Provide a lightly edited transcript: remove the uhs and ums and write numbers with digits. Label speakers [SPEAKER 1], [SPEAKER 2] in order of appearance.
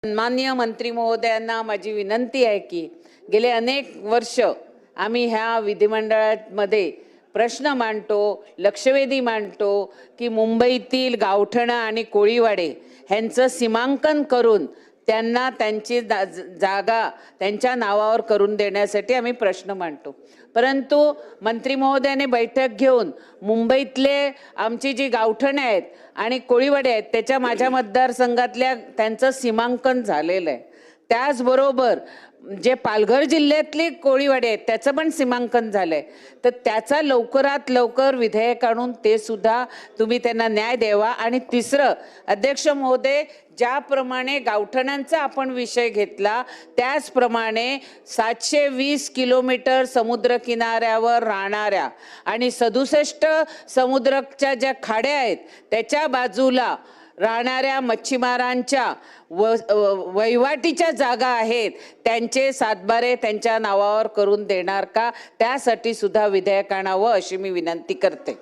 [SPEAKER 1] माननीय मंत्री महोदयांना माझी विनंती आहे की गेले अनेक वर्ष आम्ही ह्या विधिमंडळामध्ये प्रश्न मांडतो, लक्षवेधी मांडतो की मुंबईतील गावठणं आणि कोळीवाडे ह्यांचं सीमांकन करून त्यांना त्यांची जागा त्यांच्या नावावर करून देण्यासाठी आम्ही प्रश्न मांडतो। परंतु मंत्री महोदयाने बैठक घेऊन मुंबईतले आमची जी गावठणे आहेत आणि कोळीवाडे आहेत त्याच्या माझ्या मतदारसंघातल्या त्यांचं सीमांकन झालेलं आहे। त्याचबरोबर जे पालघर जिल्ह्यातले कोळीवाडे आहेत त्याचं पण सीमांकन झालंय, तर त्याचा लवकरात लवकर विधेयक आणून ते सुद्धा तुम्ही त्यांना न्याय द्यावा। आणि तिसरं, अध्यक्ष महोदय, ज्याप्रमाणे गावठणांचा आपण विषय घेतला त्याचप्रमाणे 720 किलोमीटर समुद्र किनाऱ्यावर राहणाऱ्या आणि 67 समुद्राच्या ज्या खाड्या आहेत त्याच्या बाजूला राहणाऱ्या मच्छीमारांच्या वहिवाटीच्या जागा आहेत त्यांचे सातबारे त्यांच्या नावावर करून देणार का, त्यासाठी सुद्धा विधेयक आणावं अशी मी विनंती करते।